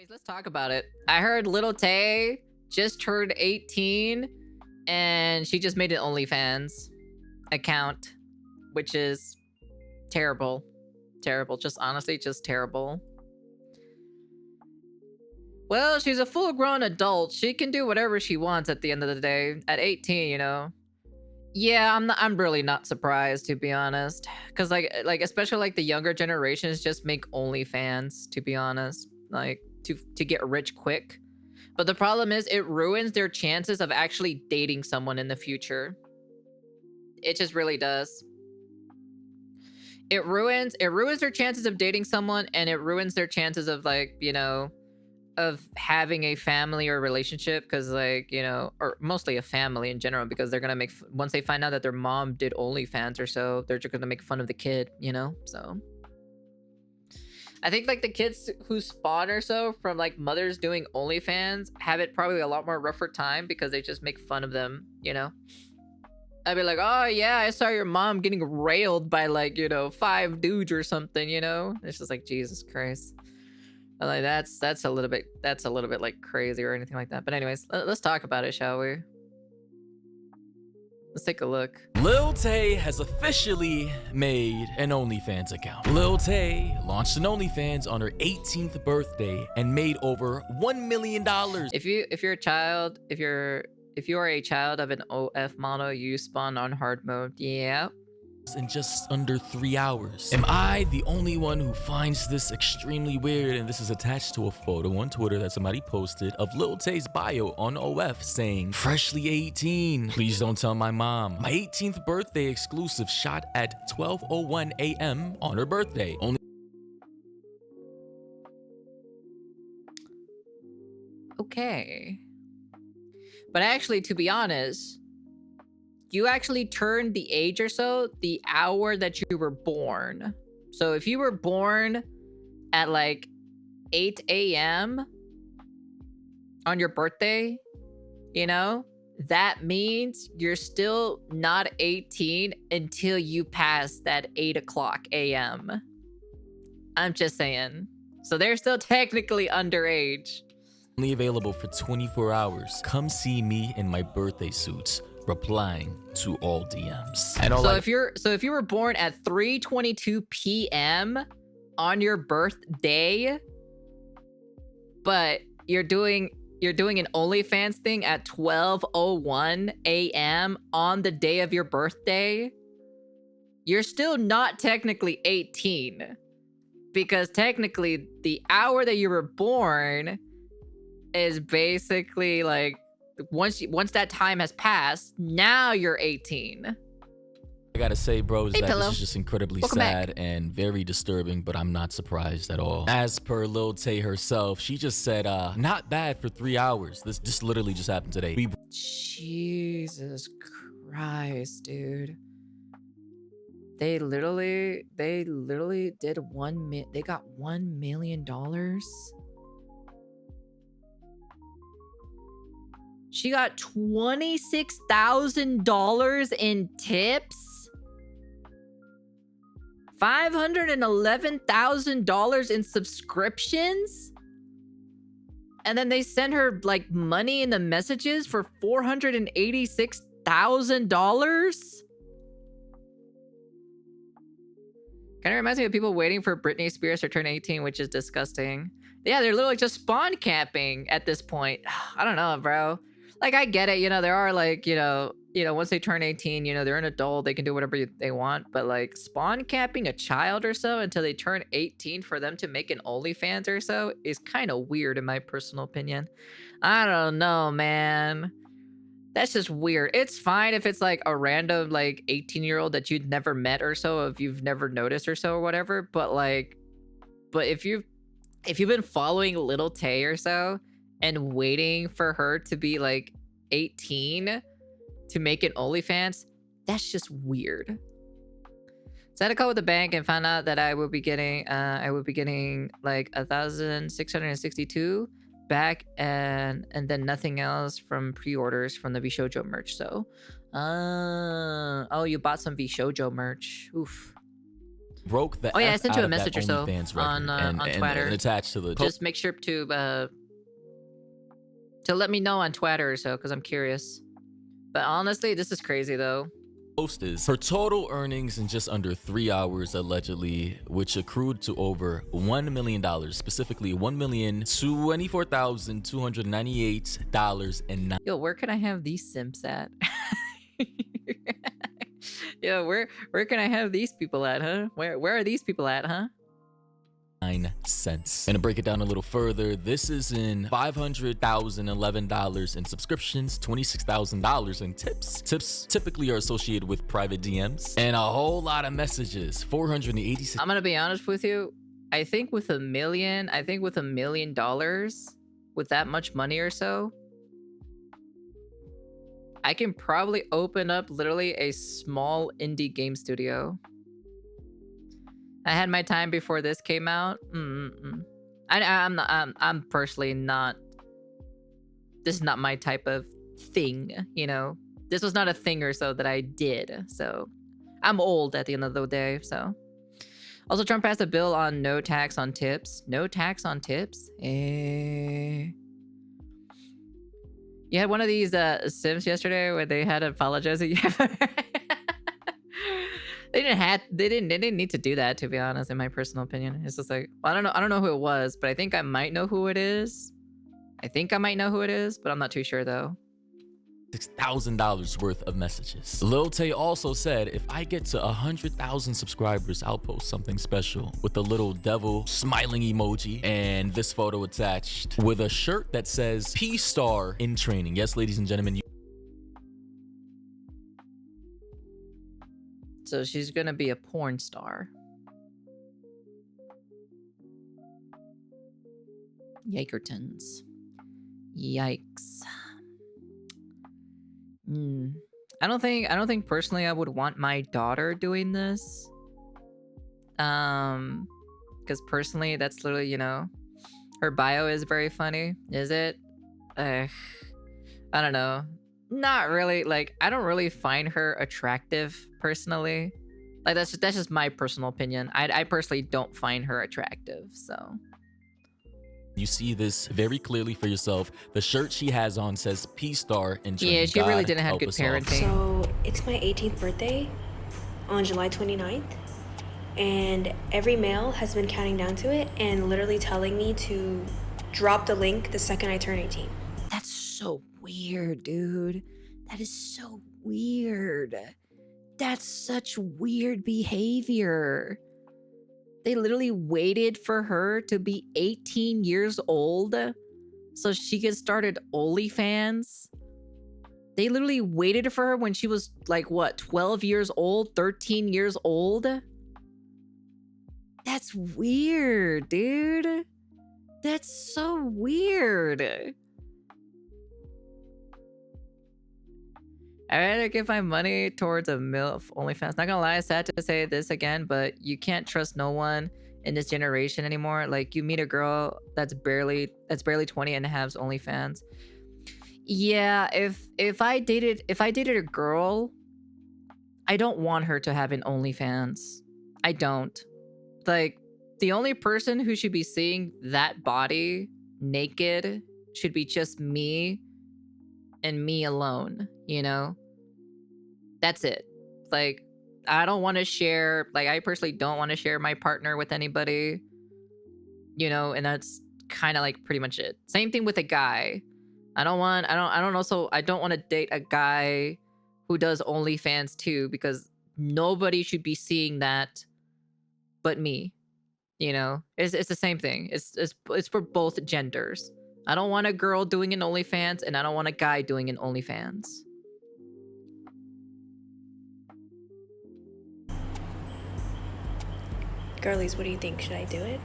Anyways, let's talk about it. I heard little Tay just turned 18 and she just made an OnlyFans account, which is terrible. Terrible. Just honestly, just terrible. Well, she's a full-grown adult. She can do whatever she wants at the end of the day. At 18, you know. Yeah, I'm really not surprised, to be honest. Cause like especially like the younger generations just make OnlyFans, to be honest. Like to get rich quick. But the problem is it ruins their chances of actually dating someone in the future. It just really does. It ruins their chances of dating someone, and it ruins their chances of, like, you know, of having a family or relationship, because, like, you know, or mostly a family in general, because they're gonna make once they find out that their mom did OnlyFans or so, they're just gonna make fun of the kid, you know. So I think like the kids who spawn or so from like mothers doing OnlyFans have it probably a lot more rougher time because they just make fun of them, you know. I'd be like, oh yeah, I saw your mom getting railed by, like, you know, 5 dudes or something, you know. It's just like, Jesus Christ. Like that's a little bit like crazy or anything like that. But anyways, let's talk about it, shall we? Let's take a look. Lil Tay has officially made an OnlyFans account. Lil Tay launched an OnlyFans on her 18th birthday and made over $1 million. If you're a child, if you are a child of an OF model, you spawn on hard mode. Yeah. In just under 3 hours. Am I the only one who finds this extremely weird? And this is attached to a photo on Twitter that somebody posted of Lil Tay's bio on OF saying, freshly 18. Please don't tell my mom. My 18th birthday exclusive shot at 12:01 a.m. on her birthday. Okay. But actually, to be honest, you actually turned the age or so the hour that you were born. So if you were born at like 8 a.m. on your birthday, you know, that means you're still not 18 until you pass that 8 o'clock a.m. I'm just saying. So they're still technically underage. Only available for 24 hours. Come see me in my birthday suits, replying to all DMs. And all so if you were born at 3:22 p.m. on your birthday, but you're doing an OnlyFans thing at 12:01 a.m. on the day of your birthday, you're still not technically 18, because technically the hour that you were born is basically like once that time has passed, now you're 18. I gotta say, bros, hey, that Pillow. This is just incredibly Welcome sad back. and very disturbing, but I'm not surprised at all. As per Lil Tay herself, she just said, not bad for 3 hours. This just literally just happened today. Jesus Christ, dude. They literally did they got $1 million. She got $26,000 in tips. $511,000 in subscriptions. And then they sent her like money in the messages for $486,000. Kind of reminds me of people waiting for Britney Spears to turn 18, which is disgusting. Yeah, they're literally just spawn camping at this point. I don't know, bro. Like, I get it, you know, there are like, you know, once they turn 18, you know, they're an adult, they can do whatever they want, but like spawn camping a child or so until they turn 18 for them to make an OnlyFans or so is kind of weird in my personal opinion. I don't know, man. That's just weird. It's fine if it's like a random like 18-year-old that you'd never met or so, if you've never noticed or so or whatever, but if you've been following Little Tay or so and waiting for her to be like 18 to make an OnlyFans, that's just weird. So I had a call with the bank and found out that I would be getting like 1,662 back, and then nothing else from pre-orders from the Vishojo merch. So oh, you bought some Vishojo merch. Oof. broke the Oh yeah, I F sent out you a of that message or so OnlyFans on record and Twitter. and attached to the Just make sure to let me know on Twitter or so, because I'm curious. But honestly, this is crazy though. post is her total earnings in just under 3 hours allegedly, which accrued to over $1 million, specifically $1,024,298.09. Yo, where can I have these simps at? Yo, where can I have these people at, huh? Where are these people at, huh? Cents. And to break it down a little further, this is in $500,011 in subscriptions, $26,000 in tips. Tips typically are associated with private DMs and a whole lot of messages. 486. I'm gonna be honest with you. I think with $1 million, with that much money or so, I can probably open up literally a small indie game studio. I had my time before this came out. I'm personally not. This is not my type of thing, you know. This was not a thing or so that I did. So I'm old at the end of the day. So also, Trump passed a bill on no tax on tips. No tax on tips. You had one of these Sims yesterday where they had to apologize. They didn't need to do that, to be honest, in my personal opinion. It's just like, well, I don't know who it was, but I think I might know who it is. But I'm not too sure though. $6,000 worth of messages. Lil Tay also said, if I get to 100,000 subscribers, I'll post something special with a little devil smiling emoji and this photo attached with a shirt that says P-Star in training. Yes, ladies and gentlemen. So she's gonna be a porn star. Yikers. Yikes. I don't think personally I would want my daughter doing this. Because personally, that's literally, you know, her bio is very funny. Is it? I don't know. Not really. Like, I don't really find her attractive personally. Like, that's just my personal opinion. I personally don't find her attractive. So you see this very clearly for yourself. The shirt she has on says P-Star in training. Yeah, she really didn't have good parenting. So it's my 18th birthday on July 29th. And every mail has been counting down to it and literally telling me to drop the link the second I turn 18. That's so weird, dude. That is so weird. That's such weird behavior. They literally waited for her to be 18 years old so she could start at OnlyFans. They literally waited for her when she was like, what, 12 years old, 13 years old? That's weird, dude. That's so weird. I'd rather give my money towards a MILF OnlyFans. Not gonna lie, it's sad to say this again, but you can't trust no one in this generation anymore. Like, you meet a girl that's barely 20 and has OnlyFans. Yeah, if I dated a girl, I don't want her to have an OnlyFans. I don't. Like, the only person who should be seeing that body naked should be just me and me alone, you know? That's it. Like, I don't want to share, like, I personally don't want to share my partner with anybody, you know, and that's kind of like pretty much it. Same thing with a guy. I don't want to date a guy who does OnlyFans too, because nobody should be seeing that but me. You know, it's the same thing. It's for both genders. I don't want a girl doing an OnlyFans, and I don't want a guy doing an OnlyFans. Girlies, what do you think? Should I do it?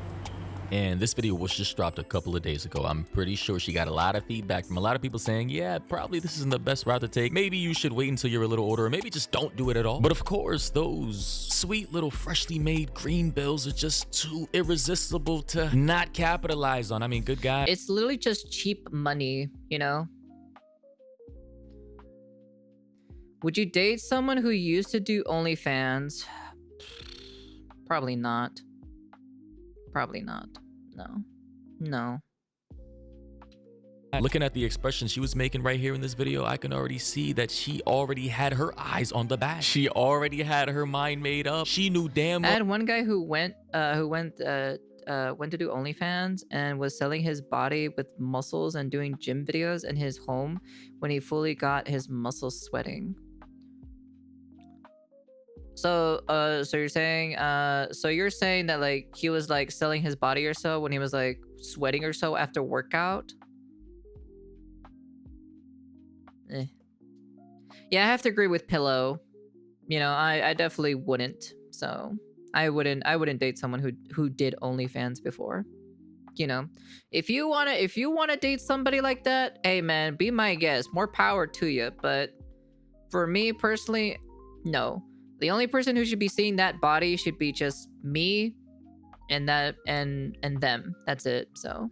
And this video was just dropped a couple of days ago. I'm pretty sure she got a lot of feedback from a lot of people saying, yeah, probably this isn't the best route to take. Maybe you should wait until you're a little older, or maybe just don't do it at all. But of course, those sweet little freshly made green bills are just too irresistible to not capitalize on. I mean, good God. It's literally just cheap money, you know? Would you date someone who used to do OnlyFans? Probably not. Probably not. No. No. Looking at the expression she was making right here in this video, I can already see that she already had her eyes on the bag. She already had her mind made up. She knew damn I well. had one guy who went to do OnlyFans and was selling his body with muscles and doing gym videos in his home when he fully got his muscles sweating. So you're saying that like he was like selling his body or so when he was like sweating or so after workout? Yeah, I have to agree with Pillow. You know, I definitely wouldn't. So I wouldn't date someone who did OnlyFans before. You know, if you wanna date somebody like that, hey man, be my guest. More power to you. But for me personally, no. The only person who should be seeing that body should be just me and them. That's it. So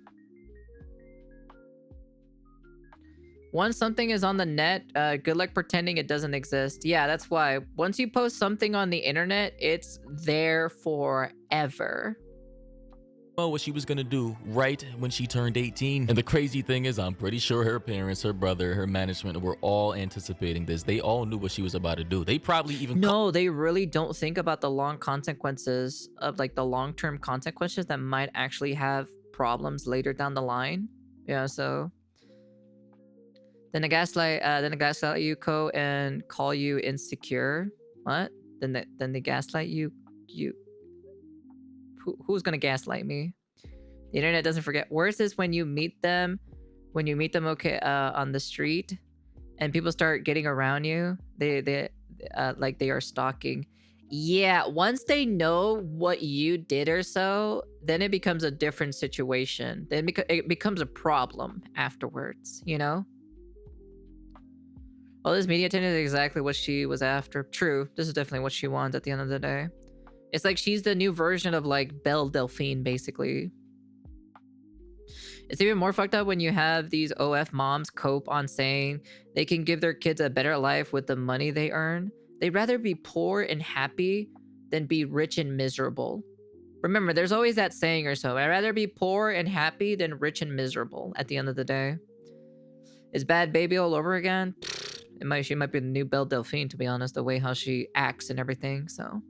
once something is on the net, good luck pretending it doesn't exist. Yeah, that's why. Once you post something on the internet, it's there forever. What she was gonna do right when she turned 18. And the crazy thing is, I'm pretty sure her parents, her brother, her management were all anticipating this. They all knew what she was about to do. They probably even— No, they really don't think about the long consequences of like the long-term consequences that might actually have problems later down the line. Yeah, so then the gaslight you and call you insecure. What? Then they gaslight you. Who's gonna gaslight me? The internet doesn't forget. Worse is when you meet them, okay, on the street, and people start getting around you. They like they are stalking. Yeah, once they know what you did or so, then it becomes a different situation. Then it becomes a problem afterwards. You know. All this media attention is exactly what she was after. True, this is definitely what she wants at the end of the day. It's like she's the new version of like Belle Delphine, basically. It's even more fucked up when you have these OF moms cope on saying they can give their kids a better life with the money they earn. They'd rather be poor and happy than be rich and miserable. Remember, there's always that saying or so. I'd rather be poor and happy than rich and miserable at the end of the day. Is Bad Baby all over again? She might be the new Belle Delphine, to be honest, the way how she acts and everything, so.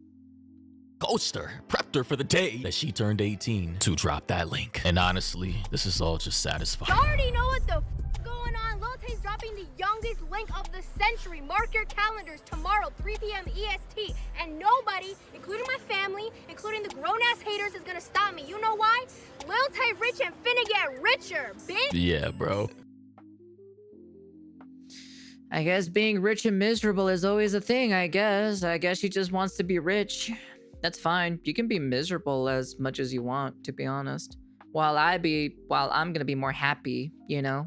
Coaster prepped her for the day that she turned 18 to drop that link. And honestly, this is all just satisfying. You already know what the f going on. Lil Tay's dropping the youngest link of the century. Mark your calendars tomorrow, 3 p.m. EST. And nobody, including my family, including the grown-ass haters, is gonna stop me. You know why? Lil Tay rich and finna get richer, bitch. Yeah, bro. I guess being rich and miserable is always a thing, I guess. I guess she just wants to be rich. That's fine. You can be miserable as much as you want, to be honest. While I'm gonna be more happy, you know?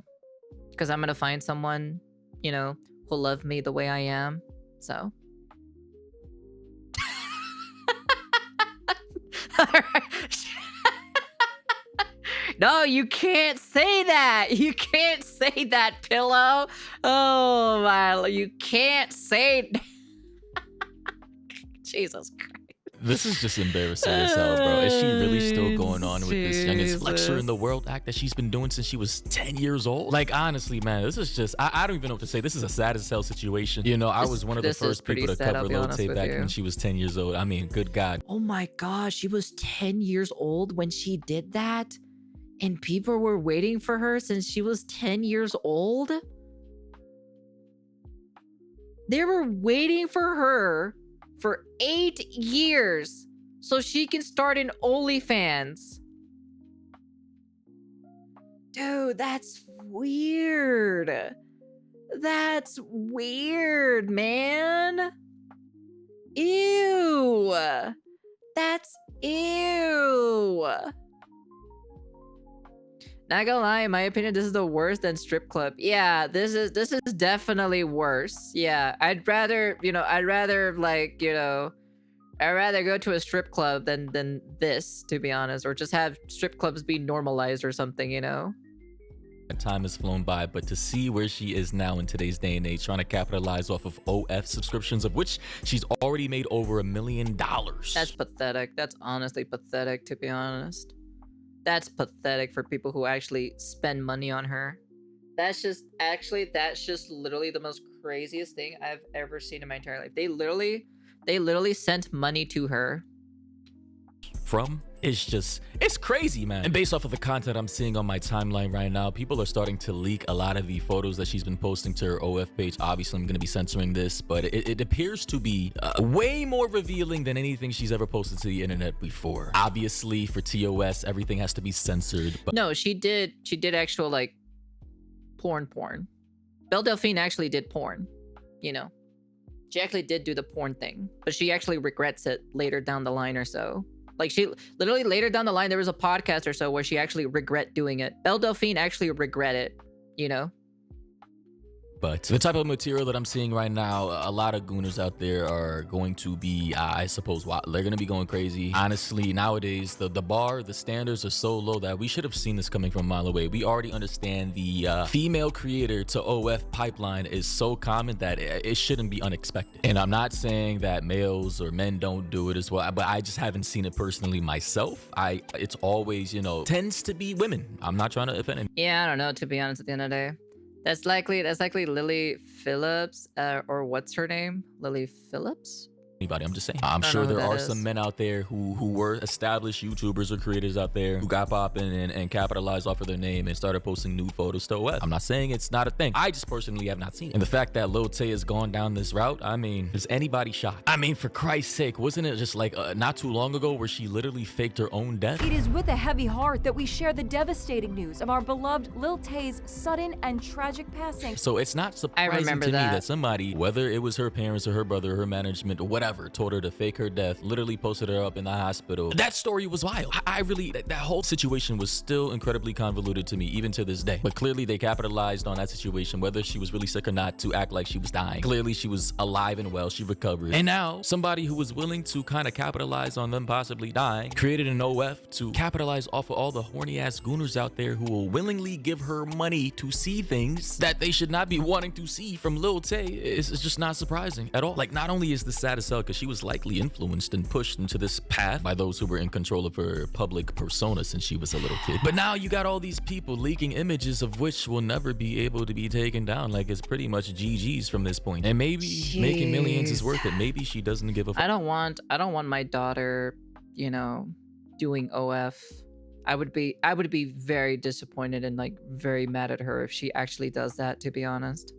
Because I'm gonna find someone, you know, who'll love me the way I am. So. No, you can't say that. You can't say that, Pillow. Oh my, you can't say Jesus Christ. This is just embarrassing as hell, bro. Is she really still going on with this youngest flexer in the world act that she's been doing since she was 10 years old? Like, honestly, man, this is just, I don't even know what to say. This is a sad as hell situation. You know, I was one of the first people to cover Lil Tay back when she was 10 years old. I mean, good God. Oh my gosh, she was 10 years old when she did that? And people were waiting for her since she was 10 years old? They were waiting for her for 8 years so she can start an OnlyFans. Dude, that's weird. That's weird, man. Ew. That's ew. Not gonna lie, in my opinion, this is the worst than strip club. Yeah, this is definitely worse. Yeah, I'd rather go to a strip club than this, to be honest, or just have strip clubs be normalized or something, you know. time has flown by, but to see where she is now in today's day and age, trying to capitalize off of OF subscriptions, of which she's already made over $1 million. That's pathetic. That's honestly pathetic, to be honest. That's pathetic for people who actually spend money on her. That's just literally the most craziest thing I've ever seen in my entire life. They literally sent money to her. It's crazy, man. And based off of the content I'm seeing on my timeline right now, people are starting to leak a lot of the photos that she's been posting to her OF page. Obviously, I'm going to be censoring this, but it appears to be way more revealing than anything she's ever posted to the internet before. Obviously, for TOS, everything has to be censored. But no, she did actual, like, porn. Belle Delphine actually did porn, you know. She actually did do the porn thing, but she actually regrets it later down the line or so. Like, she literally later down the line, there was a podcast or so where she actually regret doing it. Belle Delphine actually regret it, you know? But the type of material that I'm seeing right now, a lot of gooners out there are going to be, I suppose, they're going to be going crazy. Honestly, nowadays, the bar, the standards are so low that we should have seen this coming from a mile away. We already understand the female creator to OF pipeline is so common that it shouldn't be unexpected. And I'm not saying that males or men don't do it as well, but I just haven't seen it personally myself. It's always, you know, tends to be women. I'm not trying to offend anyone. Yeah, I don't know, to be honest, at the end of the day. That's likely Lily Phillips, or what's her name? Lily Phillips? Anybody, I'm just saying. I'm sure there are some men out there who were established YouTubers or creators out there who got popping and capitalized off of their name and started posting nude photos to OF. I'm not saying it's not a thing. I just personally have not seen it. And the fact that Lil Tay has gone down this route, I mean, is anybody shocked? I mean, for Christ's sake, wasn't it just like not too long ago where she literally faked her own death? It is with a heavy heart that we share the devastating news of our beloved Lil Tay's sudden and tragic passing. So it's not surprising to me that somebody, whether it was her parents or her brother or her management or whatever, told her to fake her death, literally posted her up in the hospital. That story was wild. I really, that whole situation was still incredibly convoluted to me, even to this day. But clearly they capitalized on that situation, whether she was really sick or not, to act like she was dying. Clearly she was alive and well, she recovered. And now somebody who was willing to kind of capitalize on them possibly dying, created an OF to capitalize off of all the horny ass gooners out there who will willingly give her money to see things that they should not be wanting to see from Lil Tay. It's just not surprising at all. Like, not only is this sad as hell because she was likely influenced and pushed into this path by those who were in control of her public persona since she was a little kid, but now you got all these people leaking images of which will never be able to be taken down. Like, it's pretty much GG's from this point. And maybe making millions is worth it. Maybe she doesn't give a fuck. I don't want my daughter, you know, doing OF. I would be very disappointed and like very mad at her if she actually does that, to be honest.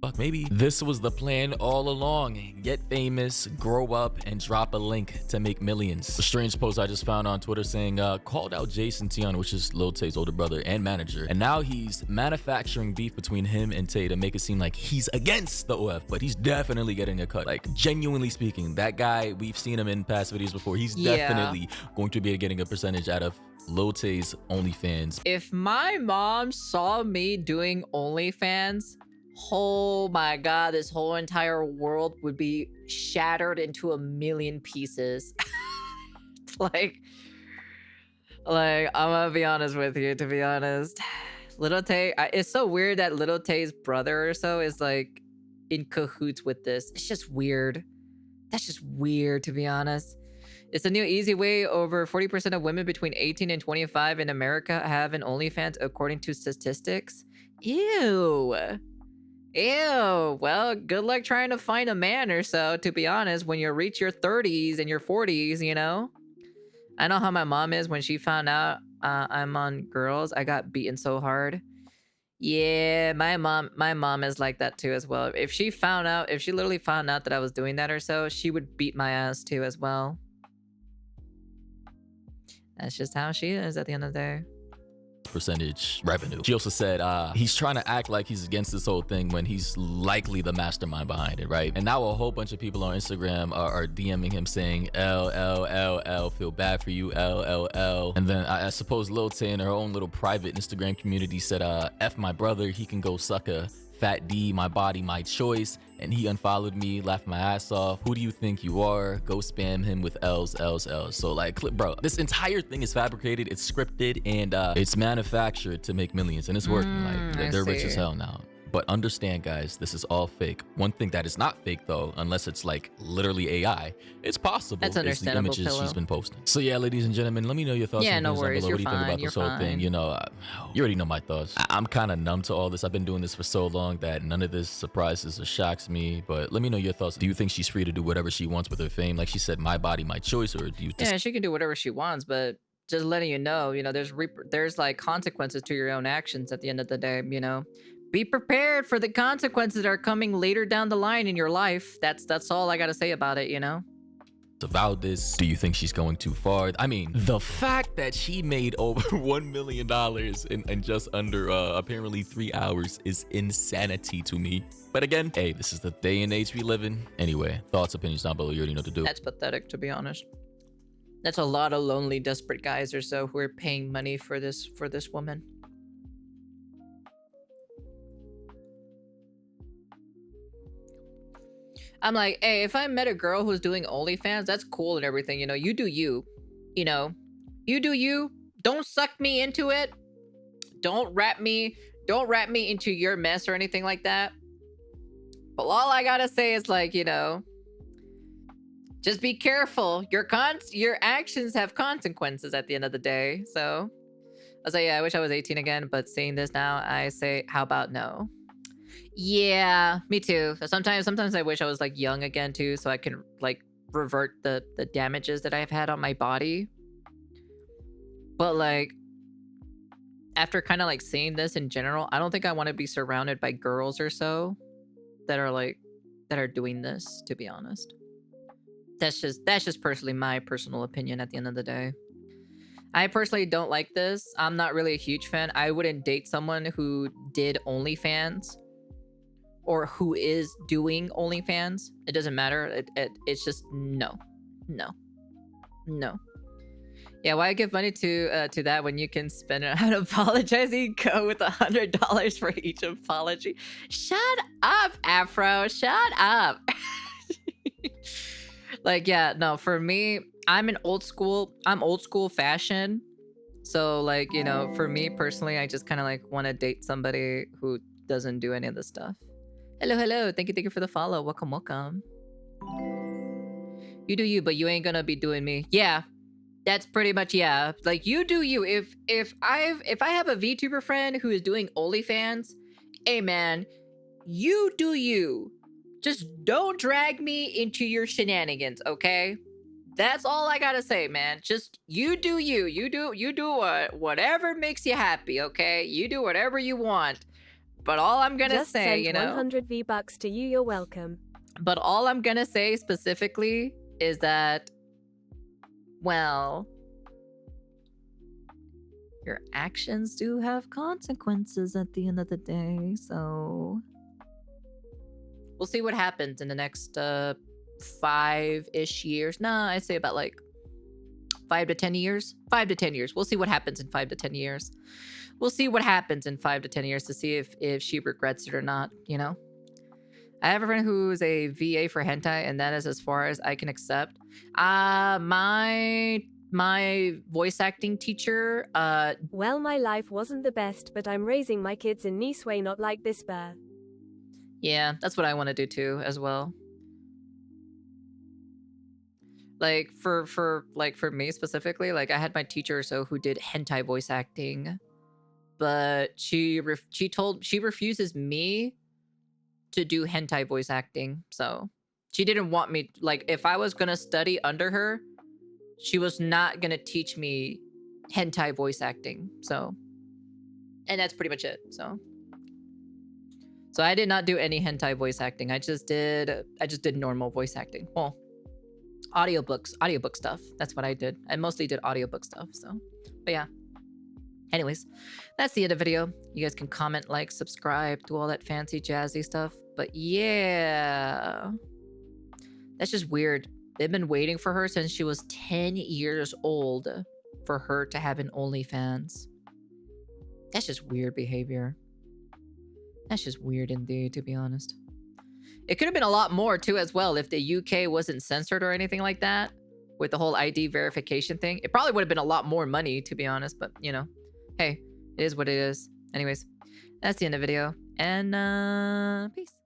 Fuck, maybe this was the plan all along. Get famous, grow up, and drop a link to make millions. A strange post I just found on Twitter saying, called out Jason Tiana, which is Lil Tay's older brother and manager. And now he's manufacturing beef between him and Tay to make it seem like he's against the OF, but he's definitely getting a cut. Like, genuinely speaking, that guy, we've seen him in past videos before. He's definitely going to be getting a percentage out of Lil Tay's OnlyFans. If my mom saw me doing OnlyFans, oh my god, this whole entire world would be shattered into a million pieces. like I'm gonna be honest with you, to be honest. Little Tay, it's so weird that Little Tay's brother or so is like in cahoots with this. It's just weird. That's just weird, to be honest. It's a new easy way. Over 40% of women between 18 and 25 in America have an OnlyFans, according to statistics. Ew. Well, good luck trying to find a man or so, to be honest, when you reach your 30s and your 40s, you know? I know how my mom is when she found out I'm on Girls. I got beaten so hard. Yeah, my mom is like that too as well. If she literally found out that I was doing that or so, she would beat my ass too as well. That's just how she is at the end of the day. Percentage revenue. She also said he's trying to act like he's against this whole thing when he's likely the mastermind behind it, right? And now a whole bunch of people on Instagram are DMing him saying LLLL, feel bad for you, LLL. And then I suppose Lil Tay in her own little private Instagram community said F my brother, he can go suck a Fat D, my body, my choice, and he unfollowed me, laughed my ass off. Who do you think you are? Go spam him with L's. So like, bro, this entire thing is fabricated, it's scripted, and it's manufactured to make millions, and it's working. Like, they're rich as hell now. But understand, guys, this is all fake. One thing that is not fake, though, unless it's like literally AI, it's possible. That's is the understandable, images Pillow. she's been posting. So yeah, ladies and gentlemen, let me know your thoughts. Yeah, and no opinions down worries. below. You're What do you think fine, about this whole thing? fine. You know, you already know my thoughts. I'm kind of numb to all this. I've been doing this for so long that none of this surprises or shocks me. But let me know your thoughts. Do you think she's free to do whatever she wants with her fame? Like she said, my body, my choice, or do you? Yeah, she can do whatever she wants, but just letting you know, there's like consequences to your own actions at the end of the day, you know. Be prepared for the consequences that are coming later down the line in your life. That's all I gotta say about it, you know. About this, do you think she's going too far? I mean, the fact that she made over $1 million in just under apparently 3 hours is insanity to me. But again, hey, this is the day and age we live in. Anyway, thoughts, opinions down below. You already know what to do. That's pathetic, to be honest. That's a lot of lonely, desperate guys or so who are paying money for this woman. I'm like, hey, if I met a girl who's doing OnlyFans, that's cool and everything, you know. You do you. You know. You do you. Don't suck me into it. Don't wrap me into your mess or anything like that. But all I gotta say is, like, you know, just be careful. Your actions have consequences at the end of the day. So I was like, yeah, I wish I was 18 again, but seeing this now, I say, how about no? Yeah, me too. Sometimes I wish I was like young again too, so I can like revert the damages that I've had on my body. But like, after kind of like seeing this in general, I don't think I want to be surrounded by girls or so that are doing this, to be honest. That's just personally my personal opinion at the end of the day. I personally don't like this. I'm not really a huge fan. I wouldn't date someone who did OnlyFans or who is doing OnlyFans. It doesn't matter. It's just no. Yeah, why give money to that when you can spend it on apologizing? Go with $100 for each apology. Shut up, Afro. Shut up. Like, yeah, no, for me, I'm old school fashion. So like, you know, for me personally, I just kind of like want to date somebody who doesn't do any of this stuff. Hello. Thank you for the follow. Welcome. You do you, but you ain't gonna be doing me. Yeah, that's pretty much, yeah. Like, you do you. If I have a VTuber friend who is doing OnlyFans, hey man, you do you. Just don't drag me into your shenanigans, okay? That's all I gotta say, man. Just you do you. You do whatever makes you happy, okay? You do whatever you want. But all I'm gonna Just say, sent you know, 100 V-Bucks to you. You're welcome. but all I'm gonna say specifically is that, well, your actions do have consequences at the end of the day. So we'll see what happens in the next 5-ish years. Nah, I'd say about like 5 to 10 years. 5 to 10 years. We'll see what happens in 5 to 10 years. We'll see what happens in 5 to 10 years to see if she regrets it or not, you know? I have a friend who's a VA for hentai, and that is as far as I can accept. My voice acting teacher, Well, my life wasn't the best, but I'm raising my kids in nice way, not like this bear. yeah, that's what I want to do too, as well. Like for me specifically, like I had my teacher or so who did hentai voice acting, but she refuses me to do hentai voice acting. So she didn't want me, like, if I was gonna study under her, she was not gonna teach me hentai voice acting. So, and that's pretty much it. So I did not do any hentai voice acting. I just did normal voice acting. Well, audiobook stuff. That's what I did. I mostly did audiobook stuff. So, but yeah. Anyways, that's the end of the video. You guys can comment, like, subscribe, do all that fancy jazzy stuff. But yeah, that's just weird. They've been waiting for her since she was 10 years old for her to have an OnlyFans. That's just weird behavior. That's just weird indeed, to be honest. It could have been a lot more too as well if the UK wasn't censored or anything like that with the whole ID verification thing. It probably would have been a lot more money, to be honest, but you know, hey, it is what it is. Anyways, that's the end of the video, and peace.